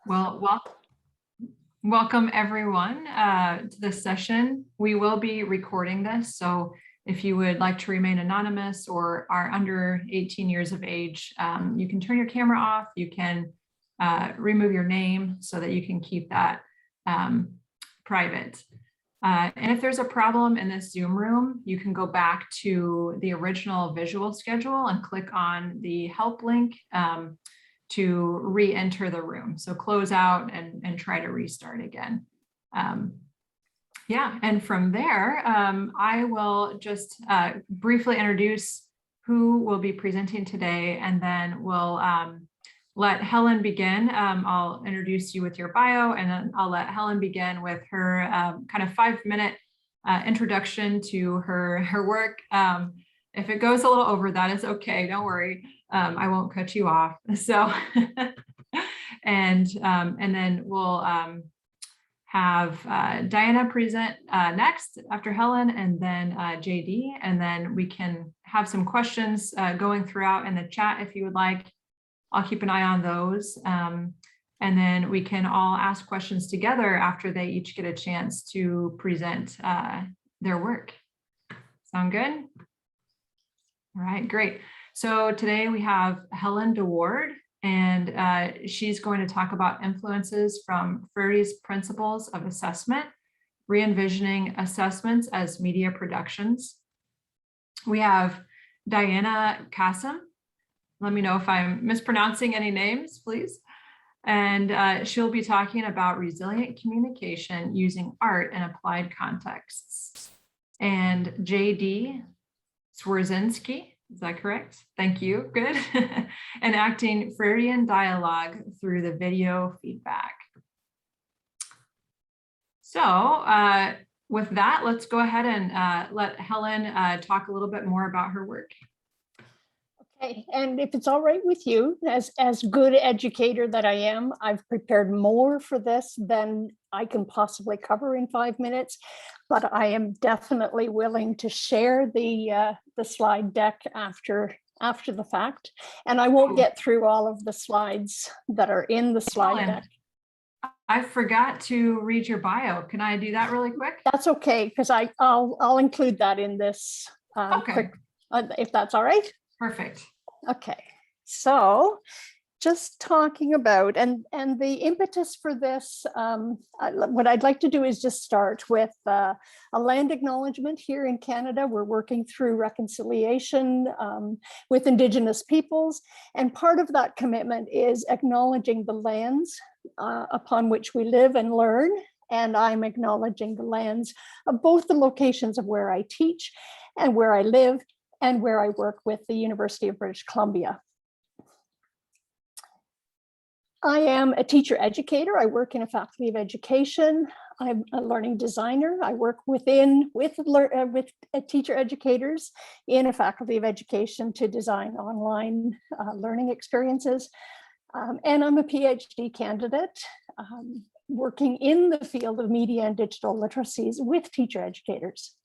Well, welcome everyone to this session. We will be recording this, so if you would like to remain anonymous or are under 18 years of age, you can turn your camera off. You can remove your name so that you can keep that private. And if there's a problem in this Zoom room, you can go back to the original visual schedule and click on the help link to re-enter the room. So close out and try to restart again. Yeah, and from there, I will just briefly introduce who will be presenting today, and then we'll let Helen begin. I'll introduce you with your bio, and then I'll let Helen begin with her kind of 5-minute introduction to her work. If it goes a little over that, it's okay, don't worry. I won't cut you off. So, and then we'll have Diana present next after Helen, and then JD, and then we can have some questions going throughout in the chat if you would like. I'll keep an eye on those. And then we can all ask questions together after they each get a chance to present their work. Sound good? All right, great. So today we have Helen Deward, and she's going to talk about influences from Freire's principles of assessment, re-envisioning assessments as media productions. We have Diana Kasem. Let me know if I'm mispronouncing any names, please. And she'll be talking about resilient communication using art in applied contexts. And JD Swerzenski, is that correct? Thank you, good. Enacting Frierean dialogue through the video feedback. So with that, let's go ahead and let Helen talk a little bit more about her work. Okay, and if it's all right with you, as good educator that I am, I've prepared more for this than I can possibly cover in 5 minutes, but I am definitely willing to share the slide deck after the fact, and I won't get through all of the slides that are in the slide deck. I forgot to read your bio. Can I do that really quick? That's okay, because I'll include that in this quick, if that's all right. Perfect. Okay, so just talking about and the impetus for this, what I'd like to do is just start with a land acknowledgement here in Canada. We're working through reconciliation with Indigenous peoples, and part of that commitment is acknowledging the lands upon which we live and learn. And I'm acknowledging the lands of both the locations of where I teach and where I live and where I work with the University of British Columbia. I am a teacher educator. I work in a faculty of education. I'm a learning designer. I work with teacher educators in a faculty of education to design online learning experiences. And I'm a PhD candidate working in the field of media and digital literacies with teacher educators.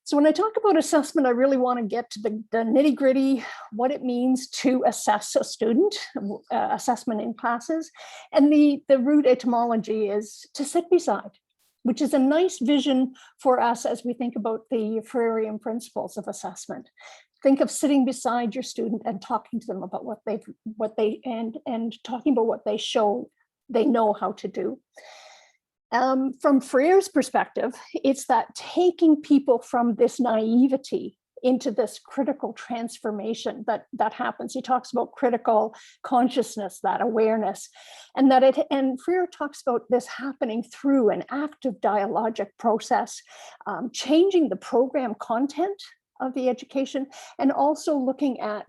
So when I talk about assessment, I really want to get to the nitty gritty, what it means to assess a student, assessment in classes. And the root etymology is to sit beside, which is a nice vision for us as we think about the Frierean principles of assessment. Think of sitting beside your student and talking to them about and talking about what they show they know how to do. From Freire's perspective, it's that taking people from this naivety into this critical transformation that happens. He talks about critical consciousness, that awareness, and Freire talks about this happening through an active dialogic process, changing the program content of the education, and also looking at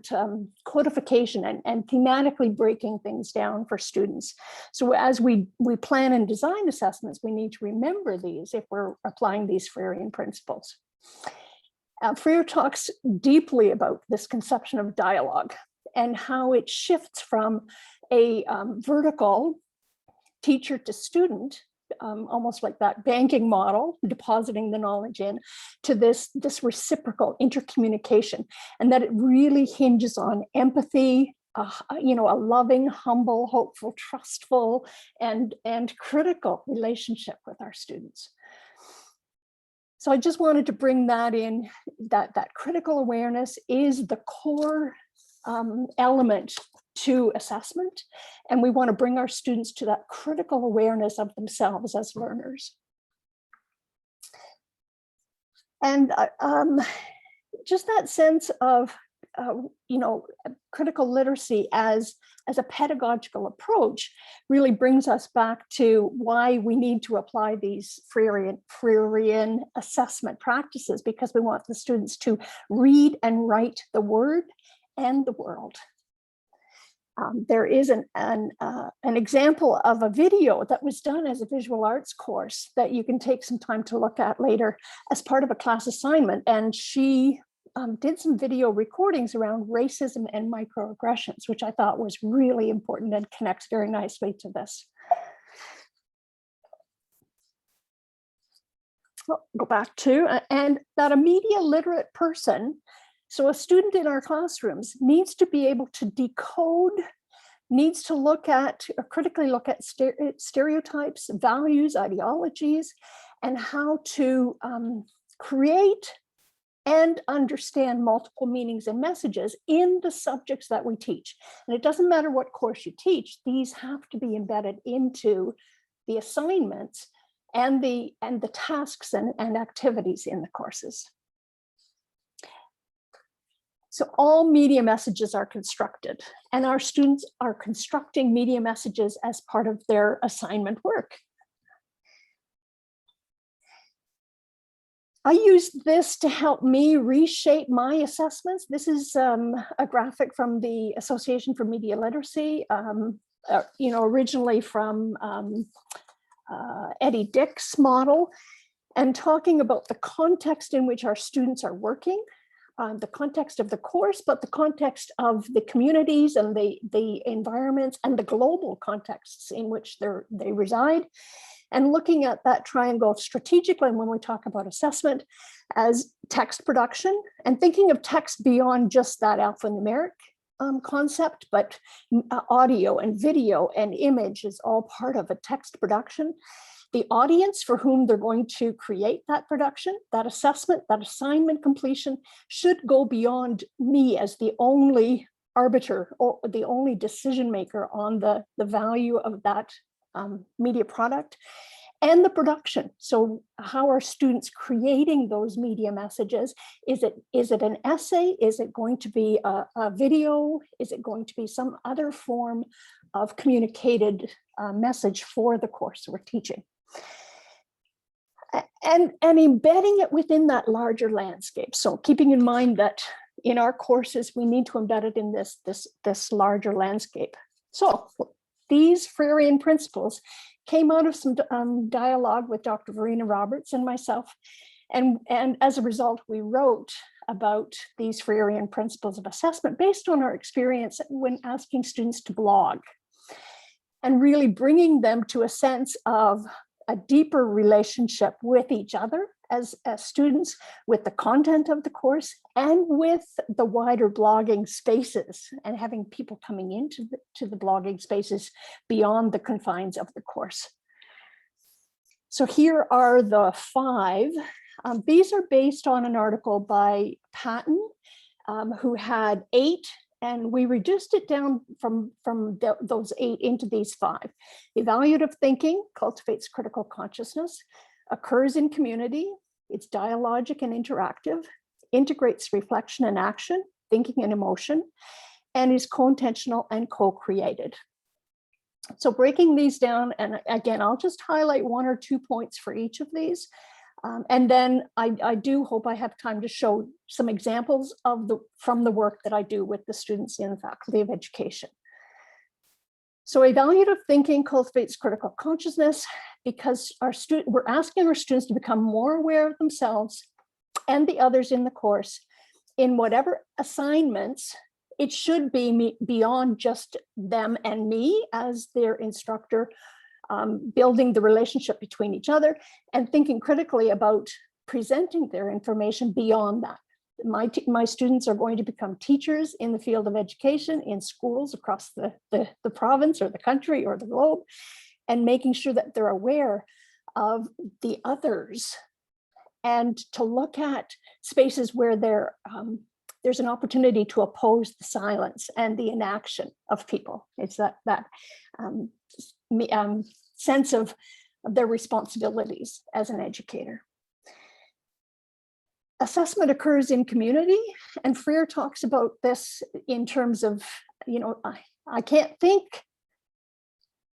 codification and thematically breaking things down for students. So as we plan and design assessments, we need to remember these if we're applying these Frierean principles. Freire talks deeply about this conception of dialogue and how it shifts from a vertical teacher to student, almost like that banking model, depositing the knowledge in, to this reciprocal intercommunication, and that it really hinges on empathy, you know, a loving, humble, hopeful, trustful, and critical relationship with our students. So I just wanted to bring that in, that critical awareness is the core element to assessment. And we want to bring our students to that critical awareness of themselves as learners. And just that sense of, you know, critical literacy as a pedagogical approach really brings us back to why we need to apply these Frierean assessment practices, because we want the students to read and write the word and the world. There is an example of a video that was done as a visual arts course that you can take some time to look at later as part of a class assignment. And she did some video recordings around racism and microaggressions, which I thought was really important and connects very nicely to this. I'll go back to, and that a media literate person, so a student in our classrooms, needs to be able to decode, needs to look at, or critically look at stereotypes, values, ideologies, and how to create and understand multiple meanings and messages in the subjects that we teach. And it doesn't matter what course you teach, these have to be embedded into the assignments and the tasks and activities in the courses. So all media messages are constructed, and our students are constructing media messages as part of their assignment work. I used this to help me reshape my assessments. This is a graphic from the Association for Media Literacy, you know, originally from Eddie Dick's model, and talking about the context in which our students are working, the context of the course, but the context of the communities and the environments and the global contexts in which they reside. And looking at that triangle strategically when we talk about assessment as text production, and thinking of text beyond just that alphanumeric concept, but audio and video and image is all part of a text production. The audience for whom they're going to create that production, that assessment, that assignment completion should go beyond me as the only arbiter or the only decision maker on the value of that media product, and the production. So how are students creating those media messages? Is it an essay? Is it going to be a video? Is it going to be some other form of communicated message for the course we're teaching? And embedding it within that larger landscape. So keeping in mind that in our courses, we need to embed it in this larger landscape. So these Frierean principles came out of some dialogue with Dr. Verena Roberts and myself. And as a result, we wrote about these Frierean principles of assessment based on our experience when asking students to blog, and really bringing them to a sense of a deeper relationship with each other as students, with the content of the course, and with the wider blogging spaces, and having people coming into the blogging spaces beyond the confines of the course. So here are the 5. These are based on an article by Patton, who had 8, and we reduced it down from those 8 into these 5. Evaluative thinking cultivates critical consciousness, occurs in community, it's dialogic and interactive, integrates reflection and action, thinking and emotion, and is co-intentional and co-created. So breaking these down, and again, I'll just highlight 1 or 2 points for each of these. And then I do hope I have time to show some examples from the work that I do with the students in the Faculty of Education. So evaluative thinking cultivates critical consciousness because we're asking our students to become more aware of themselves and the others in the course in whatever assignments. It should be beyond just them and me as their instructor, building the relationship between each other and thinking critically about presenting their information beyond that. my students are going to become teachers in the field of education in schools across the province or the country or the globe, and making sure that they're aware of the others, and to look at spaces where there's an opportunity to oppose the silence and the inaction of people. It's that sense of their responsibilities as an educator. Assessment occurs in community, and Freire talks about this in terms of, I can't think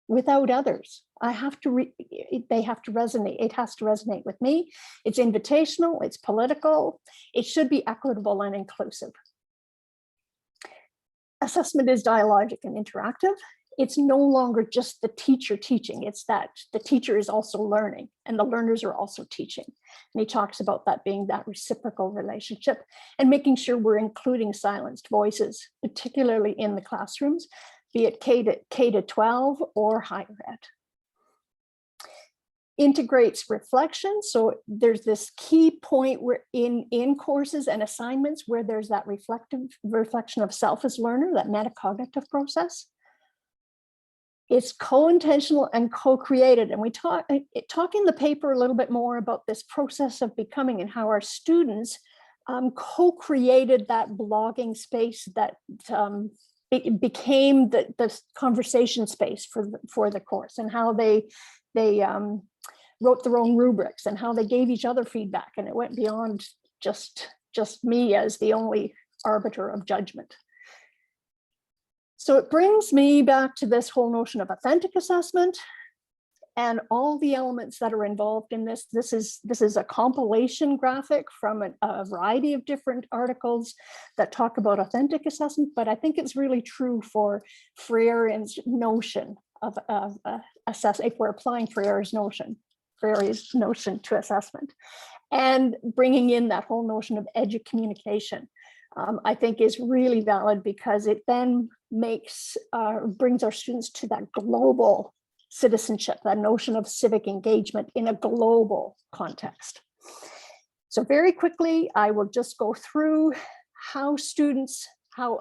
without others. They have to resonate. It has to resonate with me. It's invitational, it's political, it should be equitable and inclusive. Assessment is dialogic and interactive. It's no longer just the teacher teaching, it's that the teacher is also learning and the learners are also teaching. And he talks about that being that reciprocal relationship and making sure we're including silenced voices, particularly in the classrooms, be it K to 12 or higher ed. Integrates reflection. So there's this key point where in courses and assignments where there's that reflection of self as learner, that metacognitive process. It's co-intentional and co-created. And we talk in the paper a little bit more about this process of becoming and how our students co-created that blogging space that it became the conversation space for the course, and how they wrote their own rubrics and how they gave each other feedback, and it went beyond just me as the only arbiter of judgment. So it brings me back to this whole notion of authentic assessment and all the elements that are involved in this. This is a compilation graphic from a variety of different articles that talk about authentic assessment, but I think it's really true for Frierean's notion of assessment, if we're applying Freire's notion to assessment, and bringing in that whole notion of edu-communication. I think is really valid, because it then brings our students to that global citizenship, that notion of civic engagement in a global context. So very quickly, I will just go through how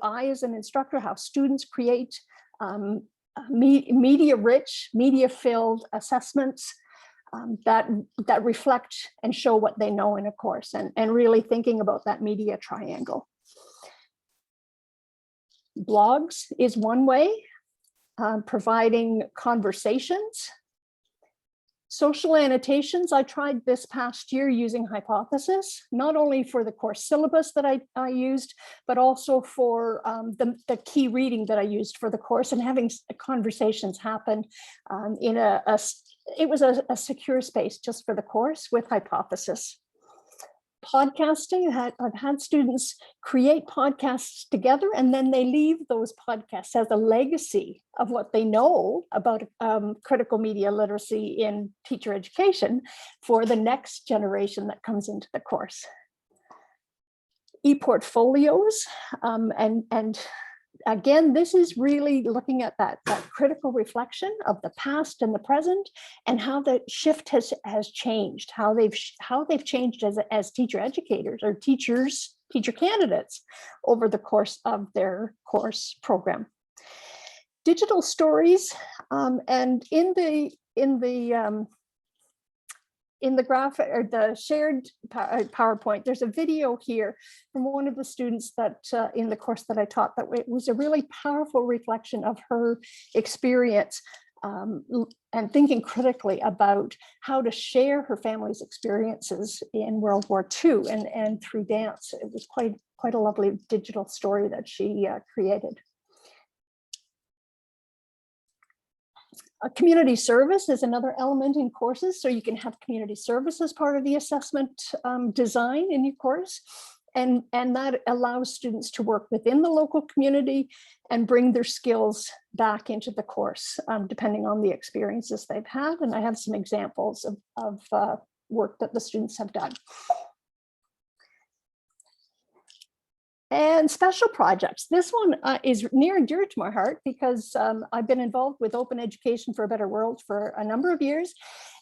I as an instructor, how students create media-rich, media-filled assessments that reflect and show what they know in a course, and really thinking about that media triangle. Blogs is one way, providing conversations. Social annotations, I tried this past year using Hypothesis, not only for the course syllabus that I used, but also for the key reading that I used for the course, and having conversations happen in it was a secure space just for the course with Hypothesis. Podcasting, I've had students create podcasts together, and then they leave those podcasts as a legacy of what they know about critical media literacy in teacher education for the next generation that comes into the course. E-portfolios, and again, this is really looking at that critical reflection of the past and the present, and how the shift has changed, how they've changed as teacher educators or teacher candidates over the course of their course program. Digital stories, and in the graphic or the shared PowerPoint, there's a video here from one of the students that in the course that I taught, that it was a really powerful reflection of her experience and thinking critically about how to share her family's experiences in World War II and through dance. It was quite a lovely digital story that she created. A community service is another element in courses, so you can have community service as part of the assessment design in your course, and that allows students to work within the local community and bring their skills back into the course, depending on the experiences they've had. And I have some examples of work that the students have done. And special projects. This one is near and dear to my heart, because I've been involved with Open Education for a Better World for a number of years,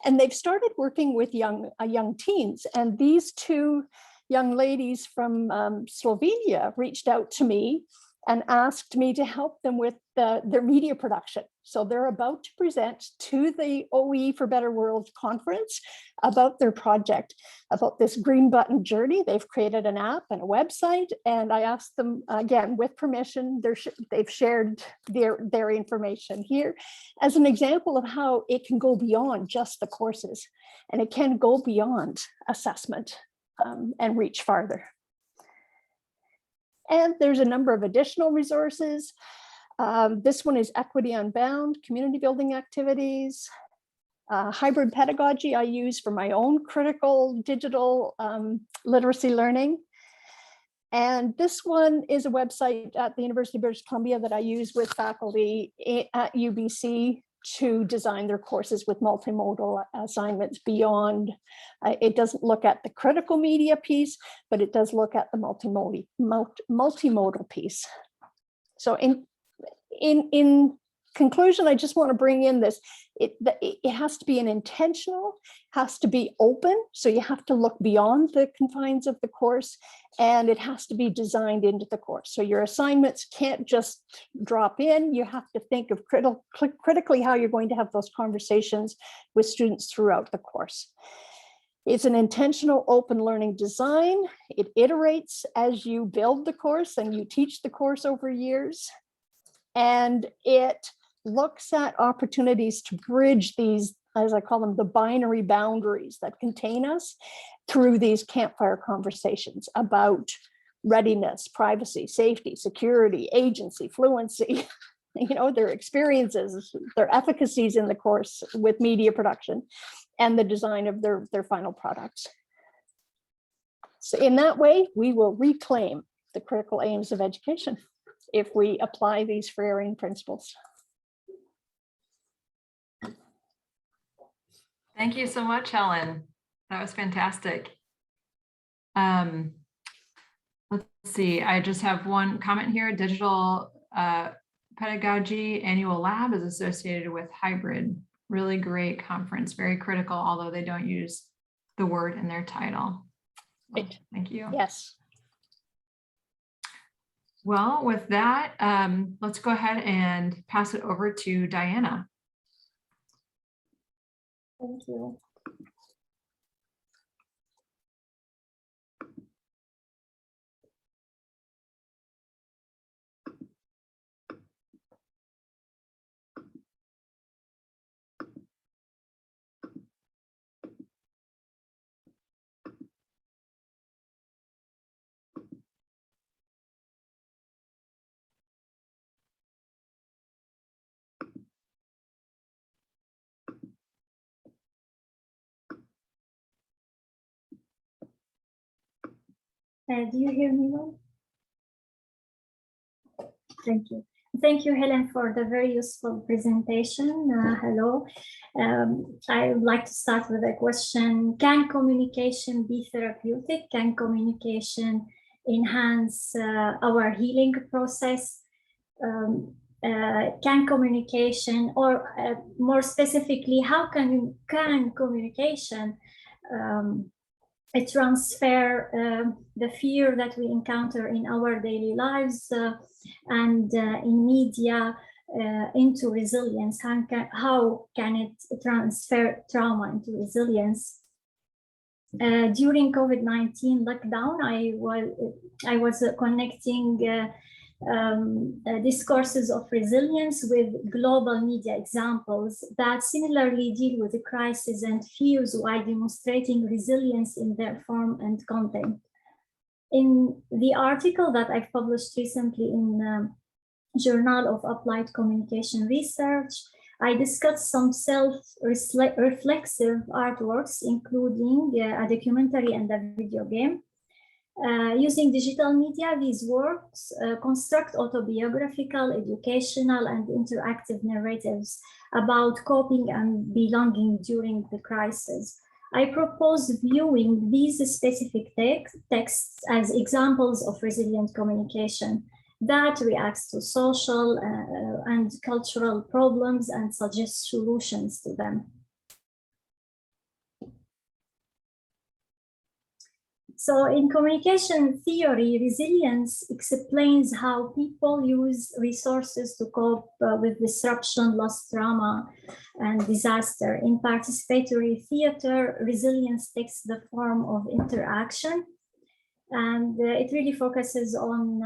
and they've started working with young teens. And these two young ladies from Slovenia reached out to me and asked me to help them with their media production. So they're about to present to the OE for Better World conference about their project, about this green button journey. They've created an app and a website, and I asked them, again, with permission, they've shared their information here as an example of how it can go beyond just the courses, and it can go beyond assessment and reach farther. And there's a number of additional resources. This one is Equity Unbound, community building activities, hybrid pedagogy I use for my own critical digital literacy learning. And this one is a website at the University of British Columbia that I use with faculty at UBC to design their courses with multimodal assignments beyond. It doesn't look at the critical media piece, but it does look at the multimodal piece. So in conclusion, I just want to bring in this. It has to be an intentional, has to be open. So you have to look beyond the confines of the course, and it has to be designed into the course. So your assignments can't just drop in. You have to think of critically how you're going to have those conversations with students throughout the course. It's an intentional open learning design. It iterates as you build the course and you teach the course over years. And it looks at opportunities to bridge these, as I call them, the binary boundaries that contain us through these campfire conversations about readiness, privacy, safety, security, agency, fluency, their experiences, their efficacies in the course with media production and the design of their final products. So in that way, we will reclaim the critical aims of education if we apply these Frierean principles. Thank you so much, Helen. That was fantastic. Let's see, I just have one comment here. Digital Pedagogy Annual Lab is associated with hybrid. Really great conference, very critical, although they don't use the word in their title. Well, thank you. Yes. Well, with that, let's go ahead and pass it over to Diana. Thank you. Do you hear me well? Thank you. Thank you, Helen, for the very useful presentation. Hello. I would like to start with a question. Can communication be therapeutic? Can communication enhance our healing process? Can communication, or more specifically, how can communication transfer the fear that we encounter in our daily lives and in media into resilience? How can it transfer trauma into resilience? During COVID-19 lockdown, I was connecting discourses of resilience with global media examples that similarly deal with the crisis and fears while demonstrating resilience in their form and content. In the article that I've published recently in Journal of Applied Communication Research, I discussed some self-reflexive artworks, including a documentary and a video game. Using digital media, these works construct autobiographical, educational, and interactive narratives about coping and belonging during the crisis. I propose viewing these specific texts as examples of resilient communication that reacts to social and cultural problems and suggests solutions to them. So in communication theory, resilience explains how people use resources to cope with disruption, loss, trauma, and disaster. In participatory theater, resilience takes the form of interaction, and it really focuses on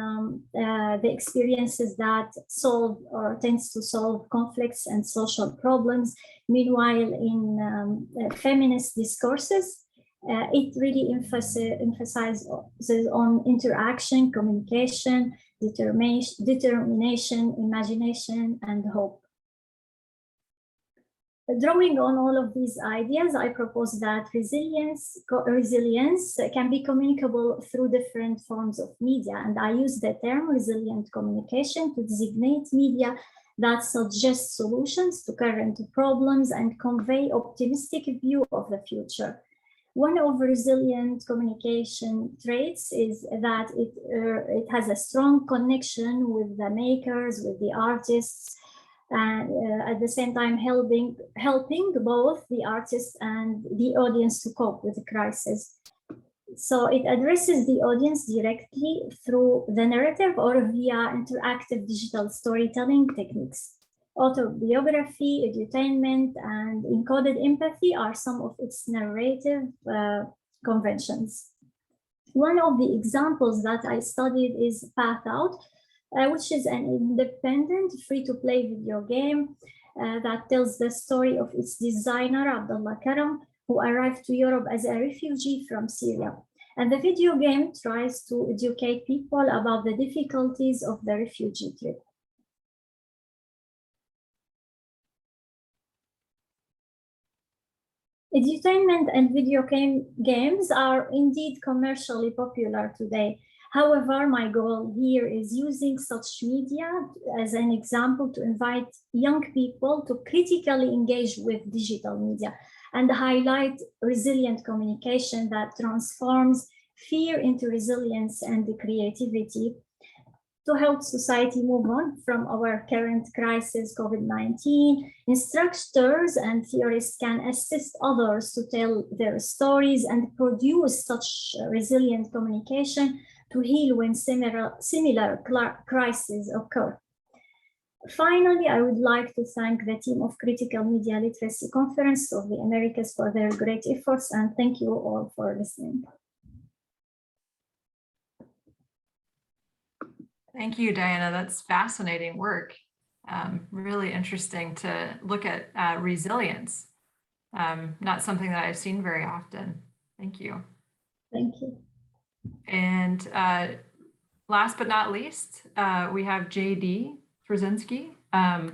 the experiences that solve or tends to solve conflicts and social problems. Meanwhile, in feminist discourses, it really emphasizes on interaction, communication, determination, imagination, and hope. Drawing on all of these ideas, I propose that resilience can be communicable through different forms of media. And I use the term resilient communication to designate media that suggest solutions to current problems and convey optimistic view of the future. One of resilient communication traits is that it has a strong connection with the makers, with the artists, and at the same time helping both the artists and the audience to cope with the crisis. So it addresses the audience directly through the narrative or via interactive digital storytelling techniques. Autobiography, edutainment, and encoded empathy are some of its narrative conventions. One of the examples that I studied is Path Out, which is an independent, free-to-play video game that tells the story of its designer, Abdullah Karam, who arrived to Europe as a refugee from Syria. And the video game tries to educate people about the difficulties of the refugee trip. Edutainment and video games are indeed commercially popular today. However, my goal here is using such media as an example to invite young people to critically engage with digital media and highlight resilient communication that transforms fear into resilience and creativity to help society move on from our current crisis, COVID-19. Instructors and theorists can assist others to tell their stories and produce such resilient communication to heal when similar crises occur. Finally, I would like to thank the team of Critical Media Literacy Conference of the Americas for their great efforts, and thank you all for listening. Thank you, Diana. That's fascinating work. Really interesting to look at resilience. Not something that I've seen very often. Thank you. Thank you. And last but not least, we have JD Swerzenski. I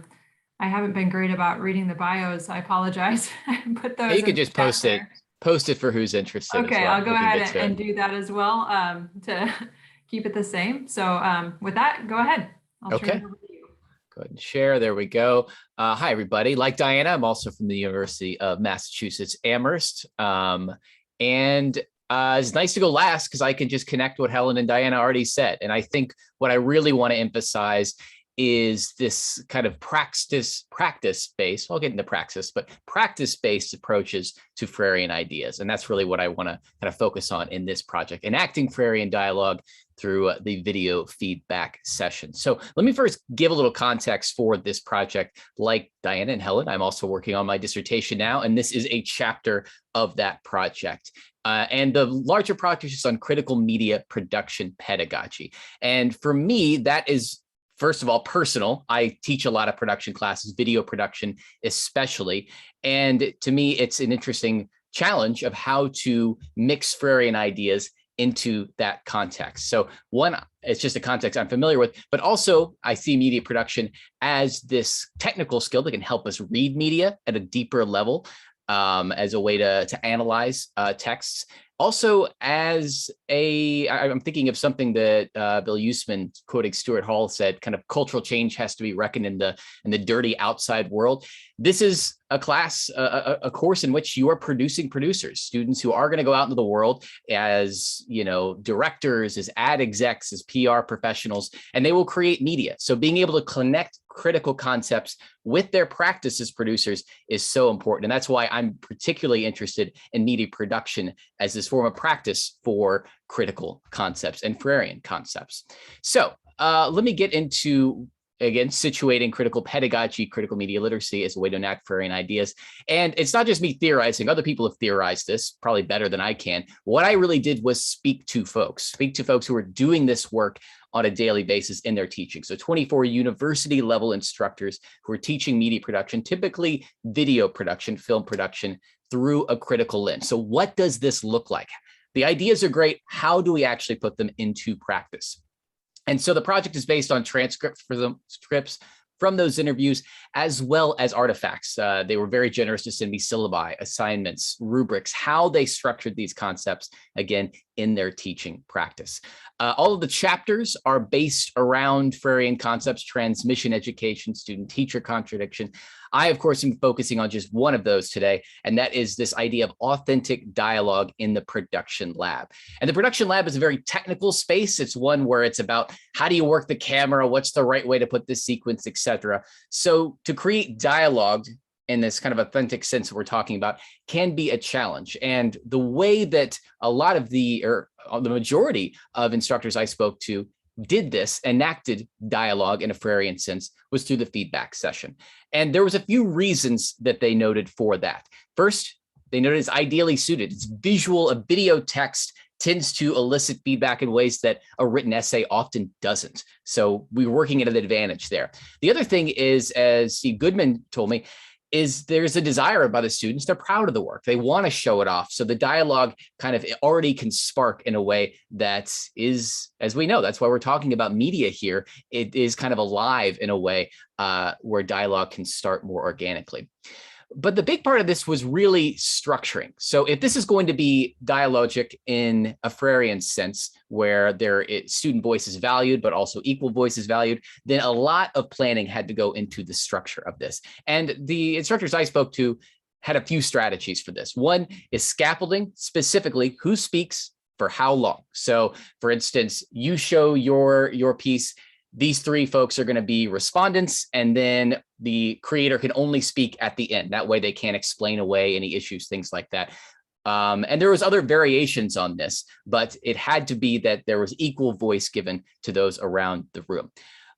haven't been great about reading the bios. I apologize. Put those. You could just post it for who's interested. Okay, well. I'll go ahead and do that as well to keep it the same. So with that, go ahead. I'll turn it over to you. Go ahead and share. There we go. Hi, everybody. Like Diana, I'm also from the University of Massachusetts Amherst. It's nice to go last because I can just connect what Helen and Diana already said. And I think what I really want to emphasize is this kind of practice-based, I'll get into praxis, but practice-based approaches to Frierean ideas. And that's really what I want to kind of focus on in this project, enacting Frierean dialogue through the video feedback session. So let me first give a little context for this project. Like Diana and Helen, I'm also working on my dissertation now, and this is a chapter of that project. And the larger project is on critical media production pedagogy. And for me, that is, first of all, personal. I teach a lot of production classes, video production especially. And to me, it's an interesting challenge of how to mix Frierean ideas into that context. So one, it's just a context I'm familiar with, but also I see media production as this technical skill that can help us read media at a deeper level, as a way to analyze texts. Also, as I'm thinking of something that Bill Usman, quoting Stuart Hall, said, kind of cultural change has to be reckoned in the dirty outside world. This is a class, a course in which you are producing producers, students who are going to go out into the world as, directors, as ad execs, as PR professionals, and they will create media. So being able to critical concepts with their practice as producers is so important. And that's why I'm particularly interested in media production as this form of practice for critical concepts and Frierean concepts. So let me get into, again, situating critical pedagogy, critical media literacy as a way to enact Frierean ideas. And it's not just me theorizing. Other people have theorized this probably better than I can. What I really did was speak to folks who are doing this work on a daily basis in their teaching. So 24 university level instructors who are teaching media production, typically video production, film production, through a critical lens. So what does this look like? The ideas are great. How do we actually put them into practice? And so the project is based on transcripts from those interviews, as well as artifacts. They were very generous to send me syllabi, assignments, rubrics, how they structured these concepts, again, in their teaching practice. All of the chapters are based around Frierean concepts: transmission, education, student-teacher contradiction. I, of course, am focusing on just one of those today, and that is this idea of authentic dialogue in the production lab. And the production lab is a very technical space. It's one where it's about how do you work the camera, what's the right way to put this sequence, etc. So to create dialogue in this kind of authentic sense that we're talking about can be a challenge. And the way that a lot of the majority of instructors I spoke to did this, enacted dialogue in a Frierean sense, was through the feedback session. And there was a few reasons that they noted for that. First, they noted it's ideally suited. It's visual. A video text tends to elicit feedback in ways that a written essay often doesn't. So we're working at an advantage there. The other thing is, as Steve Goodman told me, is there's a desire by the students. They're proud of the work. They want to show it off. So the dialogue kind of already can spark in a way that is, as we know, that's why we're talking about media here. It is kind of alive in a way where dialogue can start more organically. But the big part of this was really structuring. So if this is going to be dialogic in a Frierean sense, where student voice is valued, but also equal voice is valued, then a lot of planning had to go into the structure of this. And the instructors I spoke to had a few strategies for this. One is scaffolding, specifically who speaks for how long. So for instance, you show your piece, these three folks are going to be respondents, and then the creator can only speak at the end. That way they can't explain away any issues, things like that. And there was other variations on this, but it had to be that there was equal voice given to those around the room.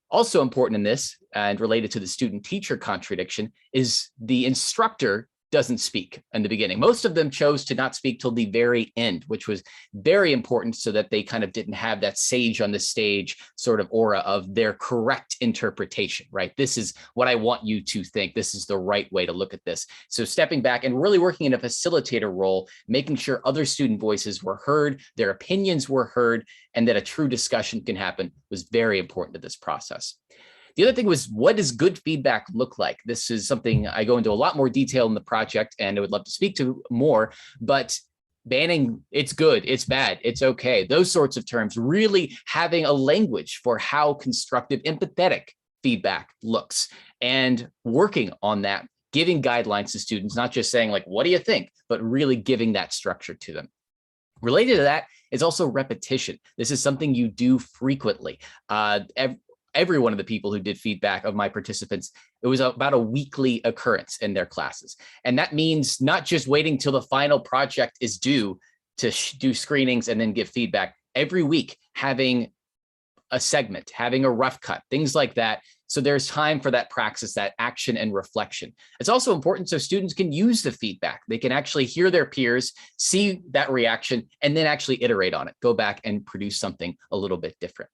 Also important in this, and related to the student-teacher contradiction, is the instructor doesn't speak in the beginning. Most of them chose to not speak till the very end, which was very important so that they kind of didn't have that sage on the stage sort of aura of their correct interpretation, right? This is what I want you to think. This is the right way to look at this. So stepping back and really working in a facilitator role, making sure other student voices were heard, their opinions were heard, and that a true discussion can happen was very important to this process. The other thing was, what does good feedback look like? This is something I go into a lot more detail in the project, and I would love to speak to more, but banning it's good, it's bad, it's okay, those sorts of terms, really having a language for how constructive, empathetic feedback looks, and working on that, giving guidelines to students, not just saying like, what do you think, but really giving that structure to them. Related to that is also repetition. This is something you do frequently. Every one of the people who did feedback of my participants, it was about a weekly occurrence in their classes. And that means not just waiting till the final project is due to do screenings and then give feedback. Every week, having a segment, having a rough cut, things like that. So there's time for that praxis, that action and reflection. It's also important so students can use the feedback. They can actually hear their peers, see that reaction, and then actually iterate on it, go back and produce something a little bit different.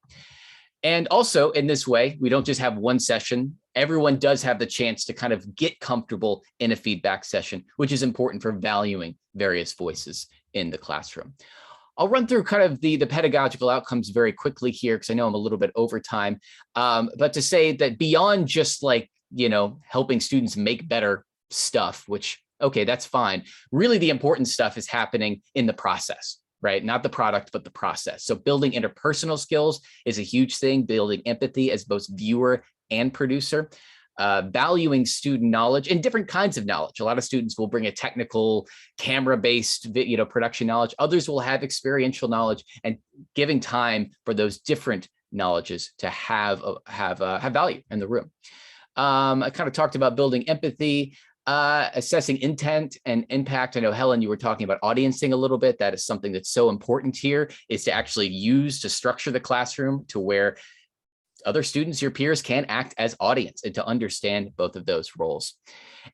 And also in this way, we don't just have one session. Everyone does have the chance to kind of get comfortable in a feedback session, which is important for valuing various voices in the classroom. I'll run through kind of the pedagogical outcomes very quickly here, because I know I'm a little bit over time. But to say that beyond just like, helping students make better stuff, which, okay, that's fine. Really, the important stuff is happening in the process. Right? Not the product, but the process. So building interpersonal skills is a huge thing, building empathy as both viewer and producer, valuing student knowledge and different kinds of knowledge. A lot of students will bring a technical camera-based production knowledge. Others will have experiential knowledge, and giving time for those different knowledges to have value in the room. I kind of talked about building empathy, assessing intent and impact. I know, Helen, you were talking about audiencing a little bit. That is something that's so important here, is to actually use to structure the classroom to where other students, your peers, can act as audience and to understand both of those roles.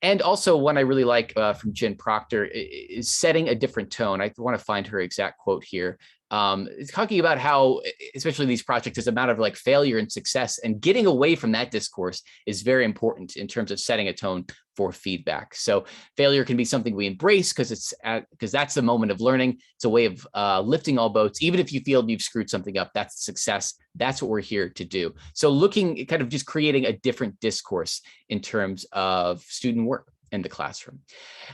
And also one I really like from Jen Proctor is setting a different tone. I want to find her exact quote here. It's talking about how, especially these projects, is a matter of like failure and success, and getting away from that discourse is very important in terms of setting a tone for feedback. So failure can be something we embrace because that's the moment of learning. It's a way of lifting all boats. Even if you feel you've screwed something up, that's success. That's what we're here to do. So looking, kind of just creating a different discourse in terms of student work in the classroom.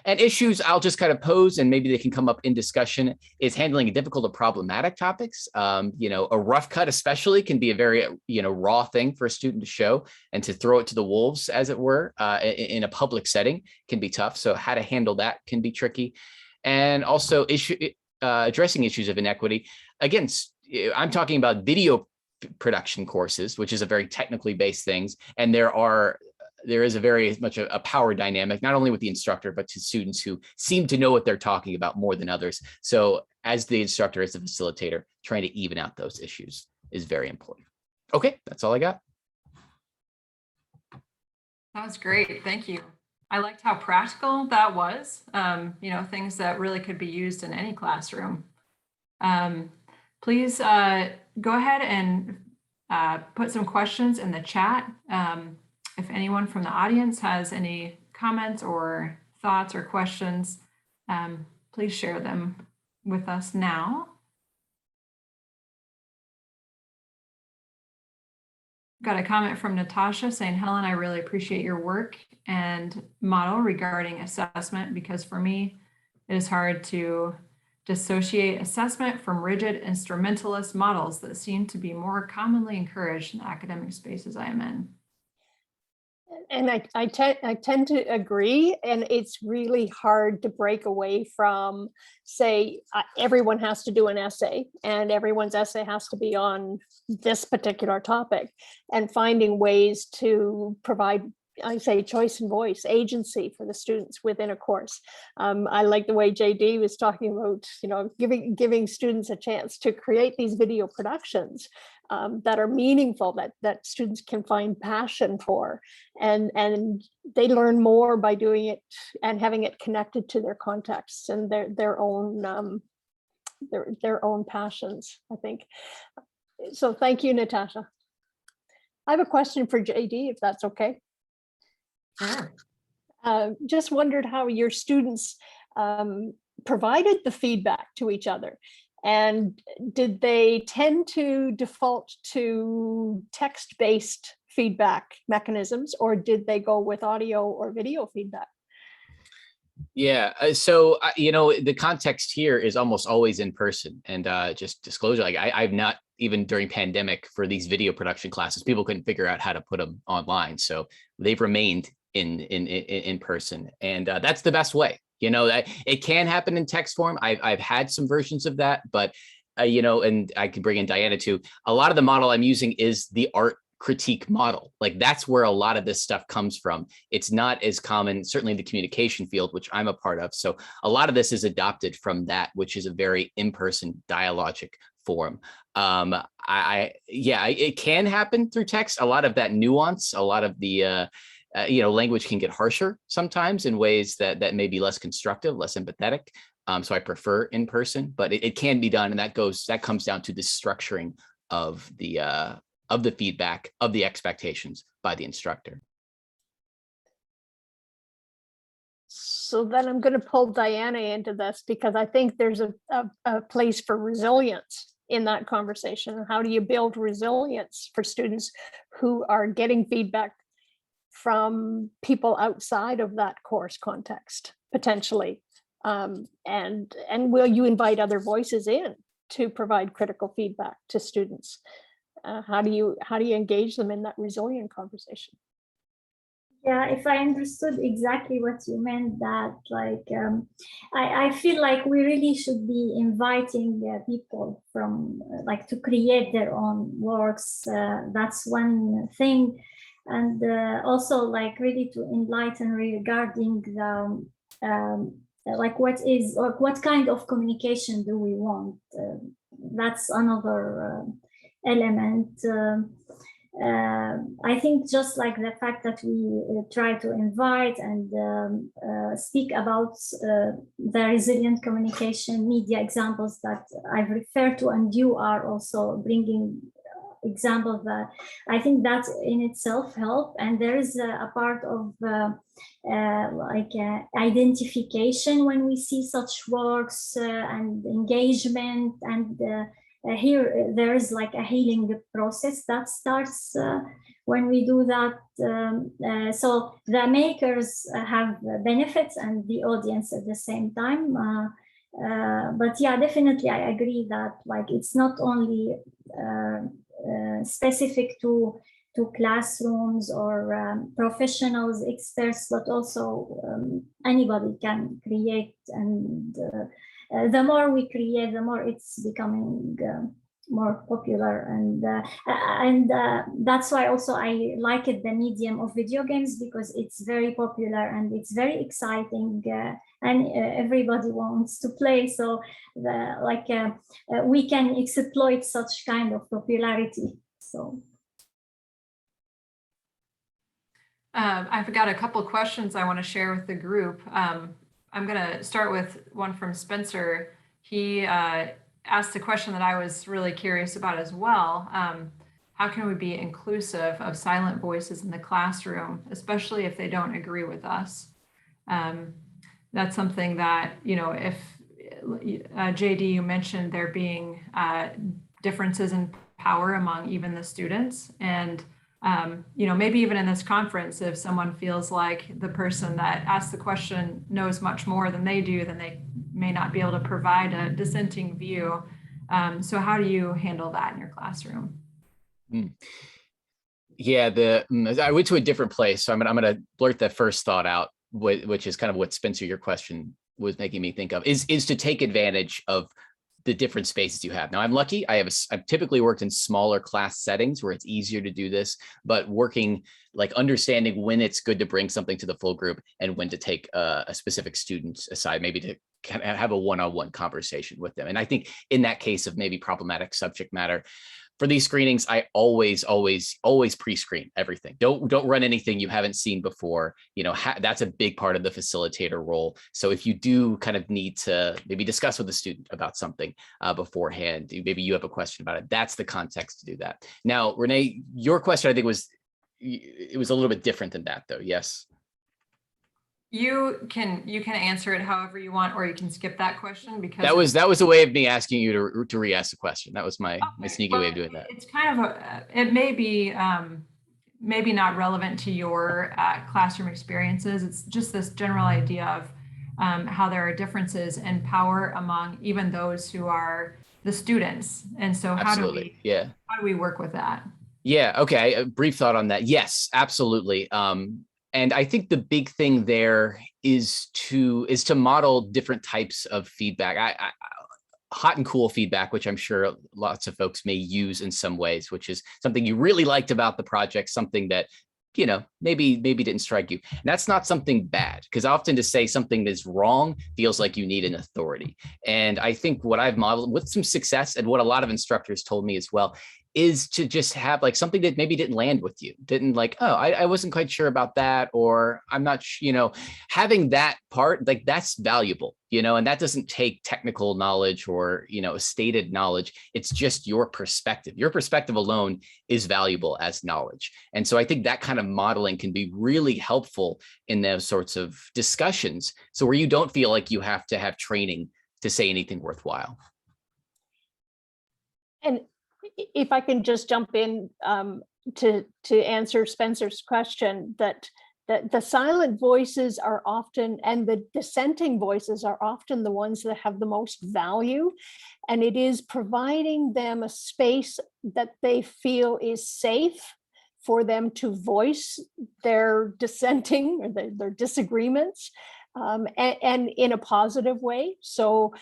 And issues I'll just kind of pose, and maybe they can come up in discussion, is handling difficult or problematic topics. A rough cut especially can be a very, raw thing for a student to show, and to throw it to the wolves, as it were, in a public setting can be tough. So how to handle that can be tricky. And also addressing issues of inequity. Again, I'm talking about video production courses, which is a very technically based things. And there is a very much a power dynamic, not only with the instructor, but to students who seem to know what they're talking about more than others. So as the instructor, as the facilitator, trying to even out those issues is very important. Okay, that's all I got. That was great. Thank you. I liked how practical that was. Things that really could be used in any classroom. Please go ahead and put some questions in the chat. If anyone from the audience has any comments or thoughts or questions, please share them with us now. Got a comment from Natasha saying, Helen, I really appreciate your work and model regarding assessment, because for me, it is hard to dissociate assessment from rigid instrumentalist models that seem to be more commonly encouraged in the academic spaces I am in. And I tend to agree, and it's really hard to break away from, say, everyone has to do an essay, and everyone's essay has to be on this particular topic, and finding ways to provide, I say, choice and voice, agency for the students within a course. I like the way JD was talking about, giving students a chance to create these video productions that are meaningful, that students can find passion for, and they learn more by doing it and having it connected to their contexts and their own passions, I think. So thank you, Natasha. I have a question for JD, if that's okay. Sure. Just wondered how your students provided the feedback to each other. And did they tend to default to text-based feedback mechanisms, or did they go with audio or video feedback? Yeah, so, the context here is almost always in person. And just disclosure, like I've not, even during pandemic, for these video production classes, people couldn't figure out how to put them online. So they've remained in person. And that's the best way. That it can happen in text form. I've had some versions of that, but and I can bring in Diana too. A lot of the model I'm using is the art critique model. Like that's where a lot of this stuff comes from. It's not as common, certainly in the communication field, which I'm a part of. So a lot of this is adopted from that, which is a very in-person dialogic form. It can happen through text. A lot of that nuance, a lot of the language can get harsher sometimes in ways that may be less constructive, less empathetic. So I prefer in person, but it can be done, and that comes down to the structuring of the feedback, of the expectations by the instructor. So then I'm going to pull Diana into this, because I think there's a place for resilience in that conversation. How do you build resilience for students who are getting feedback from people outside of that course context, potentially? And will you invite other voices in to provide critical feedback to students? How do you engage them in that resilient conversation? Yeah, if I understood exactly what you meant, that I feel like we really should be inviting people from to create their own works. That's one thing. and also like really to enlighten regarding the like what kind of communication do we want. That's another element. I think just like the fact that we try to invite and speak about the resilient communication media examples that I've referred to, and you are also bringing examples that I think that in itself help. And there is a part of identification when we see such works and engagement, and here there is like a healing process that starts when we do that. So the makers have benefits and the audience at the same time. But yeah, definitely I agree that like it's not only specific to classrooms or professionals, experts, but also anybody can create. And the more we create, the more it's becoming more popular. And that's why also I like it, the medium of video games, because it's very popular and it's very exciting, and everybody wants to play. So we can exploit such kind of popularity. So I've got a couple of questions I want to share with the group. I'm going to start with one from Spencer. He asked a question that I was really curious about as well. How can we be inclusive of silent voices in the classroom, especially if they don't agree with us? That's something that, you know, if JD, you mentioned there being differences in power among even the students. And you know, maybe even in this conference, if someone feels like the person that asked the question knows much more than they do, then they may not be able to provide a dissenting view. So how do you handle that in your classroom? Yeah, I went to a different place, so I'm gonna blurt that first thought out, which is kind of what Spencer, your question was making me think of, is to take advantage of the different spaces you have. Now, I'm lucky. I've typically worked in smaller class settings where it's easier to do this, but working, like understanding when it's good to bring something to the full group and when to take a specific student aside, maybe to have a one-on-one conversation with them. And I think in that case of maybe problematic subject matter, for these screenings, I always pre-screen everything. Don't run anything you haven't seen before. You know, that's a big part of the facilitator role. So if you do kind of need to maybe discuss with the student about something beforehand, maybe you have a question about it, that's the context to do that. Now, Renee, your question, I think it was a little bit different than that, though. Yes. You can answer it however you want, or you can skip that question, because that was a way of me asking you to re-ask the question. That was my sneaky way of doing that. It's kind of it may be maybe not relevant to your classroom experiences. It's just this general idea of how there are differences in power among even those who are the students. And so how do we work with that? Yeah. Okay. A brief thought on that. Yes, absolutely. And I think the big thing there is to model different types of feedback. Hot and cool feedback, which I'm sure lots of folks may use in some ways, which is something you really liked about the project, something that, you know, maybe didn't strike you. And that's not something bad, because often to say something that's wrong feels like you need an authority. And I think what I've modeled with some success, and what a lot of instructors told me as well, is to just have like something that maybe didn't land with you, didn't like, oh, I wasn't quite sure about that, or I'm not, you know, having that part, like that's valuable, you know, and that doesn't take technical knowledge or, you know, stated knowledge. It's just your perspective. Your perspective alone is valuable as knowledge. And so I think that kind of modeling can be really helpful in those sorts of discussions. So where you don't feel like you have to have training to say anything worthwhile. And if I can just jump in to answer Spencer's question, that the silent voices are often, and the dissenting voices are often the ones that have the most value. And it is providing them a space that they feel is safe for them to voice their dissenting or their disagreements, and in a positive way. So,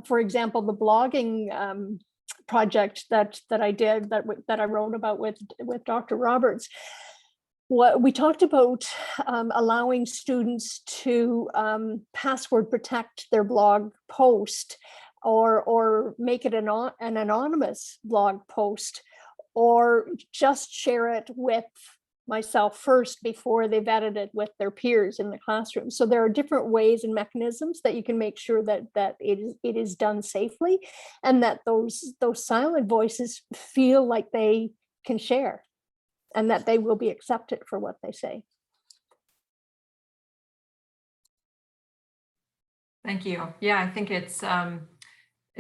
for example, the blogging project that I did, that I wrote about with Dr. Roberts, What we talked about, allowing students to password protect their blog post, or make it an anonymous blog post, or just share it with myself first before they've edited it with their peers in the classroom. So there are different ways and mechanisms that you can make sure that it is done safely, and that those silent voices feel like they can share, and that they will be accepted for what they say. Thank you. Yeah, I think it's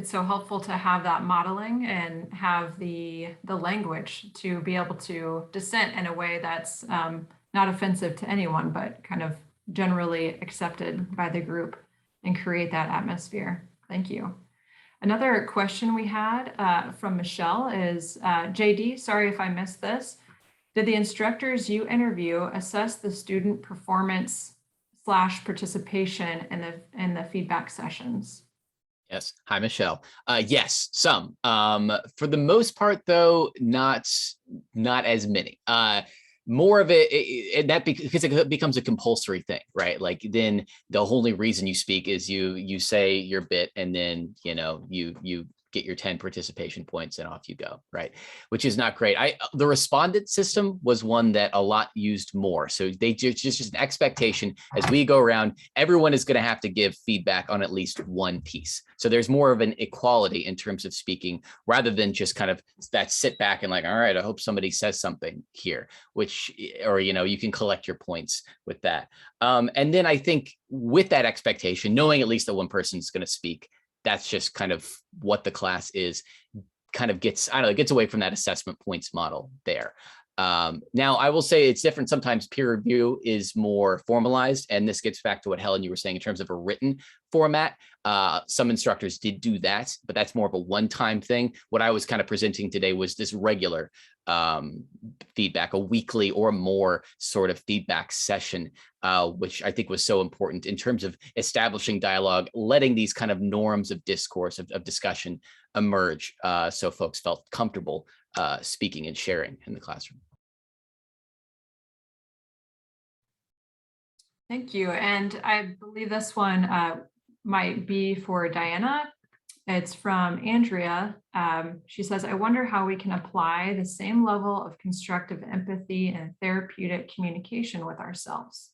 so helpful to have that modeling and have the language to be able to dissent in a way that's not offensive to anyone, but kind of generally accepted by the group and create that atmosphere. Thank you. Another question we had from Michelle is, JD, sorry if I missed this. Did the instructors you interview assess the student performance / participation in the feedback sessions? Yes. Hi, Michelle. Yes, some. For the most part, though, not as many. More of it, that because it becomes a compulsory thing, right? Like then the only reason you speak is you say your bit, and then you get your 10 participation points and off you go, right? Which is not great. The respondent system was one that a lot used more. So they just an expectation as we go around, everyone is going to have to give feedback on at least one piece. So there's more of an equality in terms of speaking, rather than just kind of that sit back and like, all right, I hope somebody says something here, or you can collect your points with that. And then I think with that expectation, knowing at least that one person is going to speak, that's just kind of what the class is, kind of gets away from that assessment points model there. Now, I will say it's different. Sometimes peer review is more formalized, and this gets back to what Helen, you were saying in terms of a written format. Some instructors did do that, but that's more of a one-time thing. What I was kind of presenting today was this regular feedback, a weekly or more sort of feedback session, which I think was so important in terms of establishing dialogue, letting these kind of norms of discourse, of discussion emerge, so folks felt comfortable speaking and sharing in the classroom. Thank you. And I believe this one might be for Diana. It's from Andrea. She says, I wonder how we can apply the same level of constructive empathy and therapeutic communication with ourselves.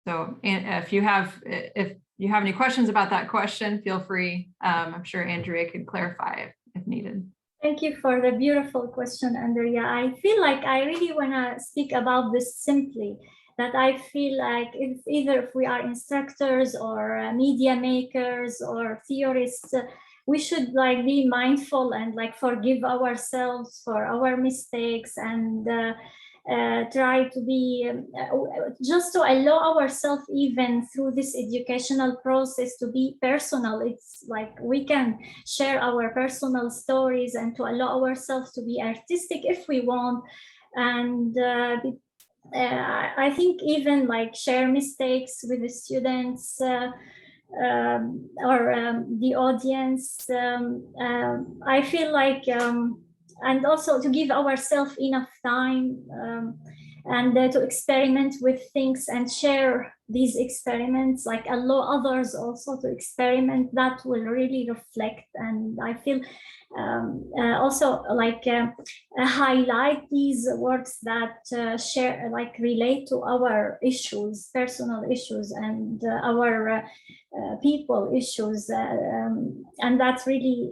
So if you have any questions about that question, feel free. I'm sure Andrea could clarify if needed. Thank you for the beautiful question, Andrea. I feel like I really want to speak about this simply, that I feel like if we are instructors or media makers or theorists, we should like be mindful and like forgive ourselves for our mistakes, and try to be just to allow ourselves, even through this educational process, to be personal. It's like we can share our personal stories and to allow ourselves to be artistic if we want. And I think even like share mistakes with the students or the audience. I feel like and also to give ourselves enough time and to experiment with things and share these experiments, like allow others also to experiment. That will really reflect, and I feel also like highlight these works that share, like relate to our issues, personal issues, and our people issues, and that's really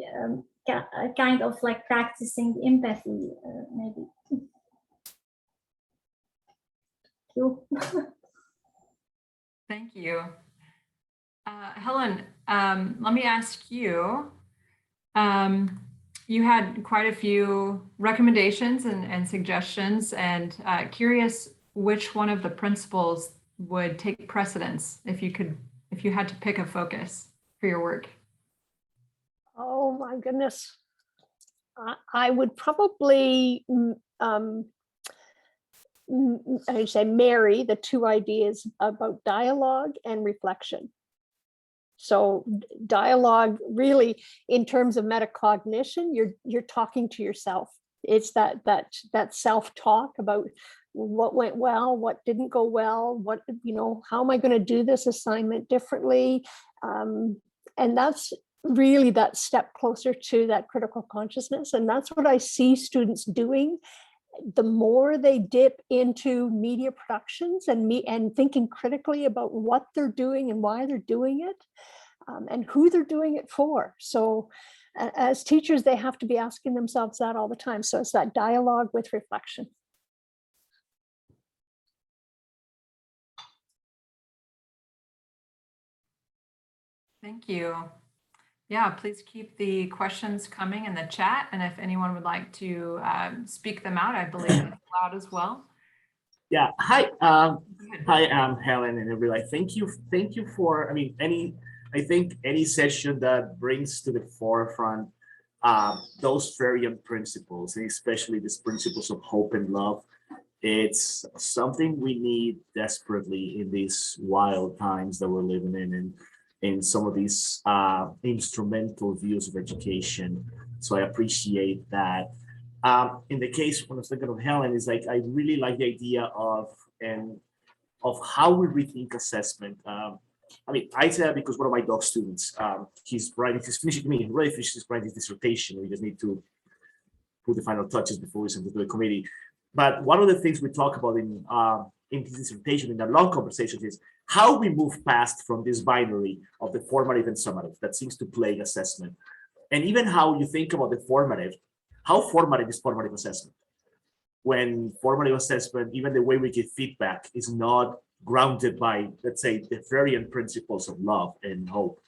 kind of like practicing empathy, maybe. Thank you. Thank you. Helen, let me ask you, you had quite a few recommendations and suggestions, and curious which one of the principles would take precedence if you had to pick a focus for your work. Oh my goodness. I would probably I'd say marry the two ideas about dialogue and reflection. So dialogue, really, in terms of metacognition, you're talking to yourself It's that self-talk about what went well, what didn't go well, what, how am I going to do this assignment differently? And that's really that step closer to that critical consciousness. And that's what I see students doing. The more they dip into media productions and thinking critically about what they're doing and why they're doing it, and who they're doing it for. So as teachers, they have to be asking themselves that all the time. So it's that dialogue with reflection. Thank you. Yeah, please keep the questions coming in the chat. And if anyone would like to speak them out, I believe it's allowed as well. Yeah, hi, I'm Helen and everybody. Thank you for, I think any session that brings to the forefront those Frierean principles, and especially these principles of hope and love, it's something we need desperately in these wild times that we're living in some of these instrumental views of education. So I appreciate that. In the case when I was thinking of Helen, is like I really like the idea of how we rethink assessment. I say that because one of my doc students, he's ready finished writing his dissertation. We just need to put the final touches before we send it to the committee. But one of the things we talk about in his dissertation, in the long conversations, is how we move past from this binary of the formative and summative that seems to plague assessment. And even how you think about the formative, how formative is formative assessment? When formative assessment, even the way we give feedback, is not grounded by, let's say, the Freudian principles of love and hope.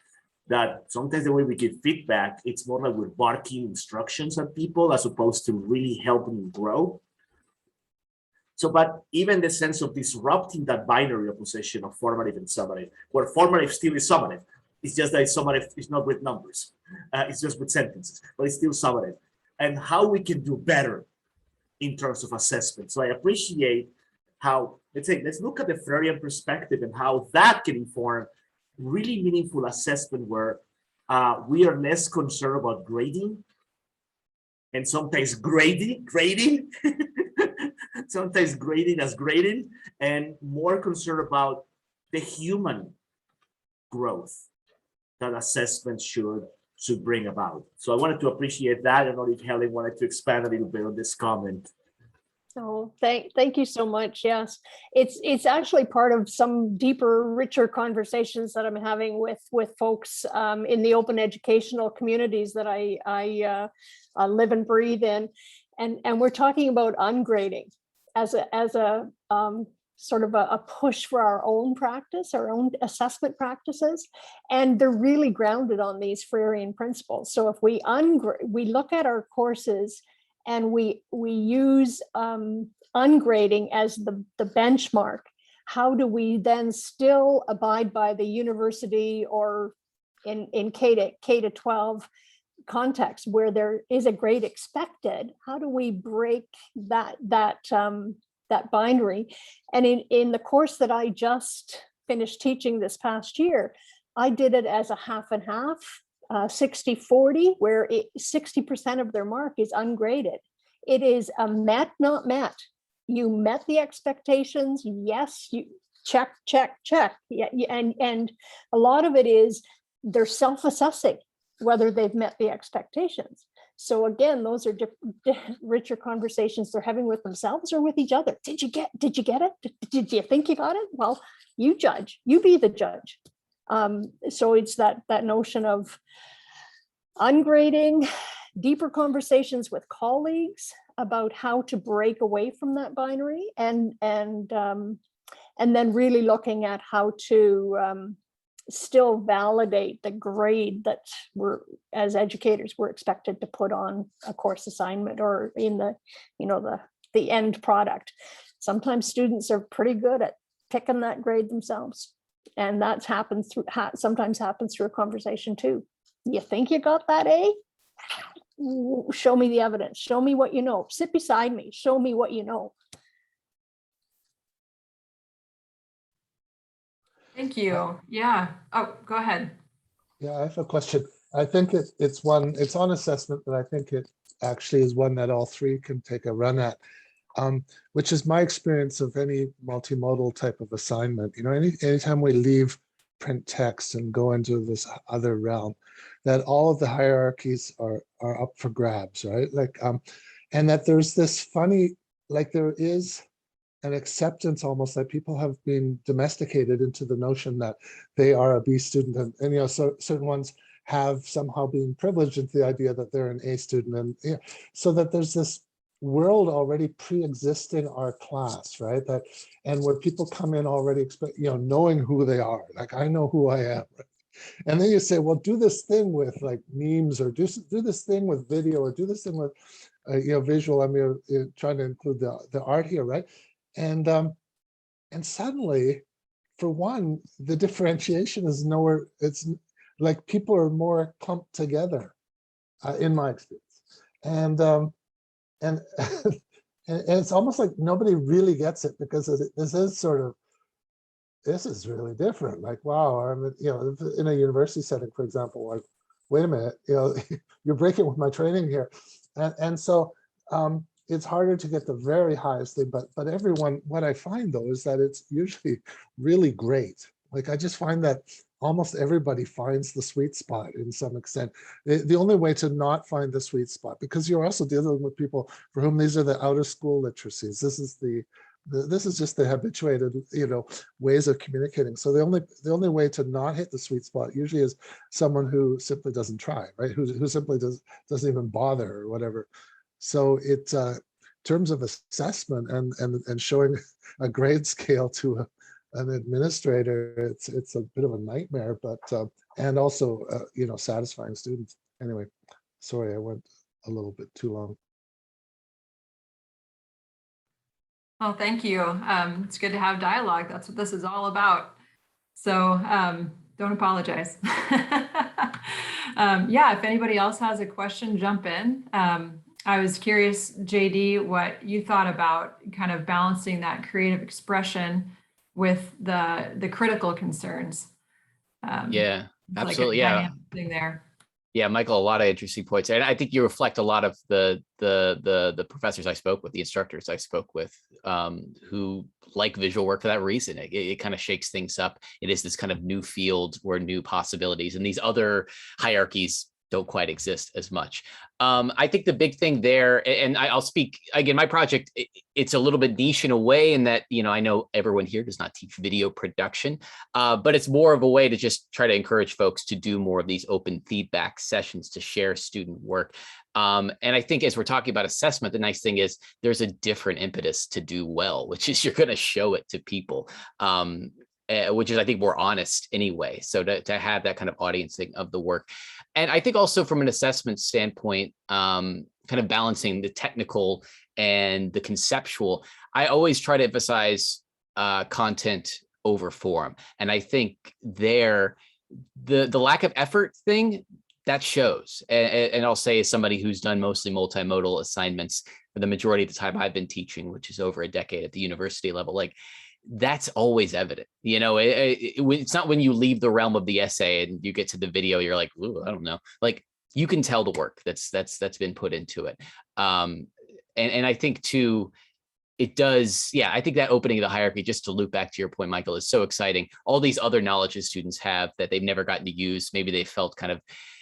That sometimes the way we give feedback, it's more like we're barking instructions at people as opposed to really helping them grow. So, but even the sense of disrupting that binary opposition of formative and summative, where formative still is summative, it's just that summative is not with numbers, it's just with sentences, but it's still summative. And how we can do better in terms of assessment. So I appreciate how, let's look at the Freudian perspective and how that can inform really meaningful assessment where we are less concerned about grading and sometimes grading, sometimes grading as grading, and more concerned about the human growth that assessment should bring about. So I wanted to appreciate that. I don't know if Helen wanted to expand a little bit on this comment. Oh, thank you so much. Yes, it's actually part of some deeper, richer conversations that I'm having with folks in the open educational communities that I live and breathe in, and we're talking about ungrading as a sort of a push for our own practice, our own assessment practices, and they're really grounded on these Freudian principles. So if we look at our courses and we use ungrading as the benchmark, how do we then still abide by the university or in K to 12 context where there is a grade expected? How do we break that binary? And in the course that I just finished teaching this past year, I did it as a half and half, 60-40, where 60% of their mark is ungraded. It is a met, not met. You met the expectations. Yes, you check. Yeah, and a lot of it is they're self-assessing whether they've met the expectations. So again, those are richer conversations they're having with themselves or with each other. Did you get it? Did you think you got it? Well, you judge, you be the judge. So it's that notion of ungrading, deeper conversations with colleagues about how to break away from that binary, and then really looking at how to still validate the grade that as educators we're expected to put on a course assignment or in the end product. Sometimes students are pretty good at picking that grade themselves, and that sometimes happens through a conversation too. You think you got that A? Show me the evidence. Show me what you know. Sit beside me. Show me what you know. Thank you. Yeah. Oh, go ahead. Yeah, I have a question. I think it's on assessment, but I think it actually is one that all three can take a run at, which is my experience of any multimodal type of assignment. You know, anytime we leave print text and go into this other realm, that all of the hierarchies are up for grabs, right? Like, and that there's this funny, like there is an acceptance almost that people have been domesticated into the notion that they are a B student, and you know, so certain ones have somehow been privileged into the idea that they're an A student, and you know, so that there's this world already pre-existing our class, right? That, and where people come in already expect, you know, knowing who they are, like I know who I am, right? And then you say, well, do this thing with like memes, or do this thing with video, or do this thing with you know, visual. I mean, trying to include the art here, right? And suddenly, for one, the differentiation is nowhere. It's like people are more clumped together, in my experience, and and it's almost like nobody really gets it, because this is sort of, this is really different. Like, wow, I'm, you know, in a university setting, for example, like, wait a minute, you know, you're breaking with my training here, and so it's harder to get the very highest thing. But everyone, what I find though is that it's usually really great. Like I just find that almost everybody finds the sweet spot in some extent. The only way to not find the sweet spot, because you're also dealing with people for whom these are the out of school literacies. This is just the habituated, you know, ways of communicating. So the only way to not hit the sweet spot usually is someone who simply doesn't try, right? Who simply doesn't even bother or whatever. So it, in terms of assessment and showing a grade scale to an administrator, it's a bit of a nightmare, but and also you know, satisfying students. Anyway, sorry, I went a little bit too long. Well, thank you. It's good to have dialogue. That's what this is all about. So don't apologize. Yeah, if anybody else has a question, jump in. I was curious, JD, what you thought about kind of balancing that creative expression with the critical concerns. Yeah, like absolutely. Yeah. thing there. Yeah, Michael, a lot of interesting points. And I think you reflect a lot of the professors I spoke with, the instructors I spoke with, who like visual work for that reason. It kind of shakes things up. It is this kind of new field where new possibilities, and these other hierarchies don't quite exist as much. I think the big thing there, and I'll speak again, my project, it's a little bit niche in a way in that, you know, I know everyone here does not teach video production, but it's more of a way to just try to encourage folks to do more of these open feedback sessions to share student work. And I think as we're talking about assessment, the nice thing is there's a different impetus to do well, which is you're going to show it to people. Which is, I think, more honest anyway. So to have that kind of audiencing of the work. And I think also from an assessment standpoint, kind of balancing the technical and the conceptual, I always try to emphasize content over form. And I think there, the lack of effort thing, that shows. And I'll say, as somebody who's done mostly multimodal assignments for the majority of the time I've been teaching, which is over a decade at the university level, like, that's always evident. You know, it's not when you leave the realm of the essay and you get to the video, you're like, ooh, I don't know. Like, you can tell the work that's been put into it. And I think too, it does. Yeah, I think that opening of the hierarchy, just to loop back to your point, Michael, is so exciting. All these other knowledges students have that they've never gotten to use. Maybe they felt kind of,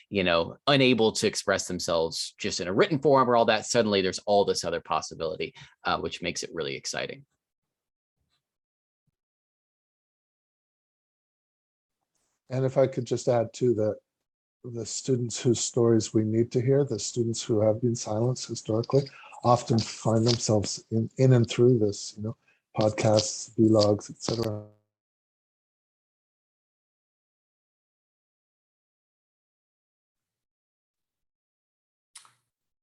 you know, unable to express themselves just in a written form or all that. Suddenly there's all this other possibility, which makes it really exciting. And if I could just add to that, the students whose stories we need to hear, the students who have been silenced historically, often find themselves in and through this, you know, podcasts, vlogs, etc.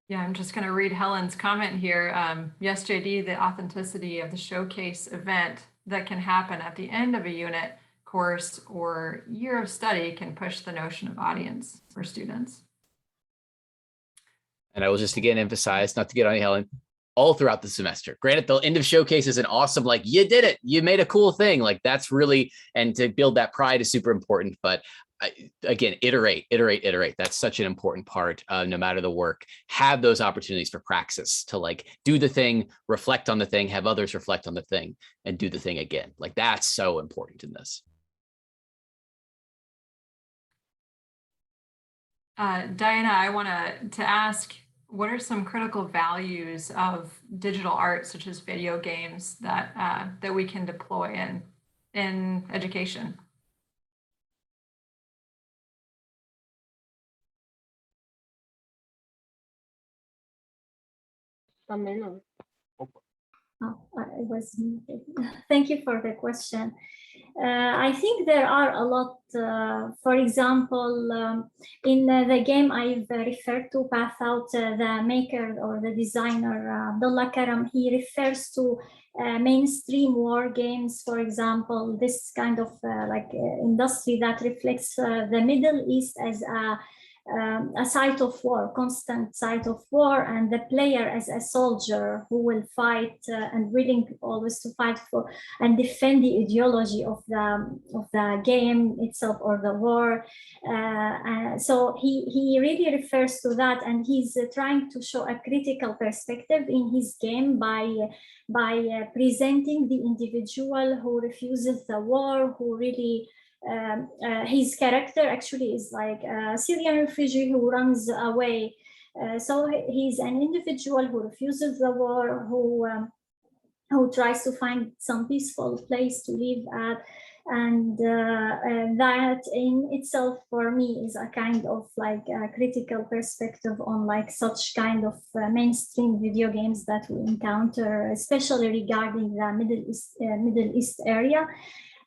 Yeah, I'm just going to read Helen's comment here. Yes, JD, the authenticity of the showcase event that can happen at the end of a unit, course, or year of study can push the notion of audience for students. And I will just again emphasize, not to get on Helen, all throughout the semester. Granted, the end of showcase is an awesome, like, you did it, you made a cool thing. Like, that's really, and to build that pride is super important. But again, iterate. That's such an important part. No matter the work, have those opportunities for praxis to like do the thing, reflect on the thing, have others reflect on the thing, and do the thing again. Like, that's so important in this. Diana, I want to ask, what are some critical values of digital art, such as video games, that that we can deploy in education? Oh, I was muted. Thank you for the question. I think there are a lot, for example, in the game I've referred to, Path Out, the maker or the designer, Abdullah Karam, he refers to mainstream war games, for example, this kind of industry that reflects the Middle East as a site of war, constant site of war, and the player as a soldier who will fight and willing always to fight for and defend the ideology of the game itself or the war. So he really refers to that, and he's trying to show a critical perspective in his game by presenting the individual who refuses the war, who really his character actually is like a Syrian refugee who runs away. So he's an individual who refuses the war, who tries to find some peaceful place to live at. And that in itself for me is a kind of like a critical perspective on like such kind of mainstream video games that we encounter, especially regarding the Middle East area.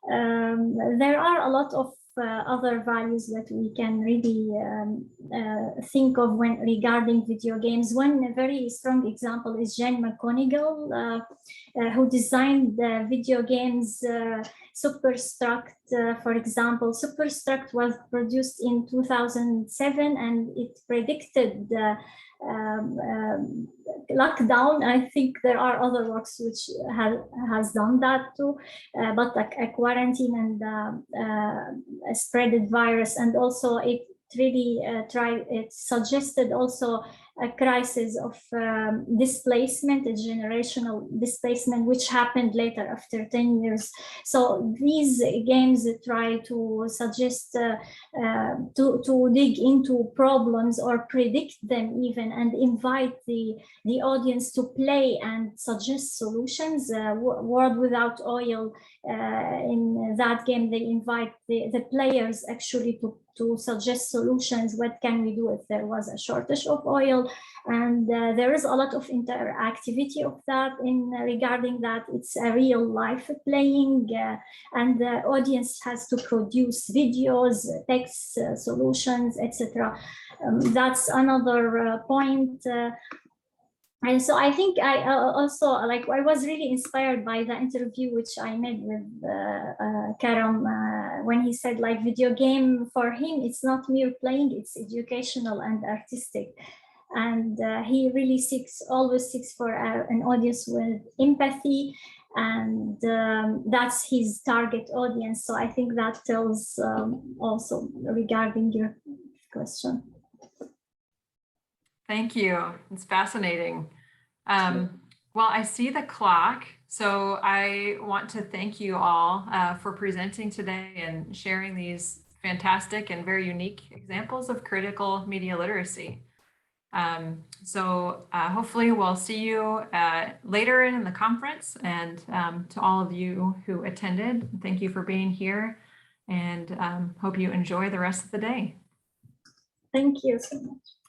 There are a lot of other values that we can really think of when regarding video games. One very strong example is Jen McGonigal, who designed the video games Superstruct, for example. Superstruct was produced in 2007, and it predicted lockdown. I think there are other works which has done that too, but like a quarantine and a spreaded virus, and also it really it suggested also a crisis of displacement, a generational displacement, which happened later after 10 years. So these games try to suggest to dig into problems or predict them even, and invite the audience to play and suggest solutions. World Without Oil, in that game, they invite the players actually to suggest solutions. What can we do if there was a shortage of oil? And there is a lot of interactivity of that regarding that. It's a real life playing, and the audience has to produce videos, text, solutions, etc. That's another point. And so I think I also, like, I was really inspired by the interview which I made with Karam when he said, like, video game for him, it's not mere playing, it's educational and artistic. And he really always seeks for an audience with empathy, and that's his target audience. So I think that tells also regarding your question. Thank you. It's fascinating. Well, I see the clock, so I want to thank you all for presenting today and sharing these fantastic and very unique examples of critical media literacy. So hopefully we'll see you later in the conference, and to all of you who attended, thank you for being here, and hope you enjoy the rest of the day. Thank you so much.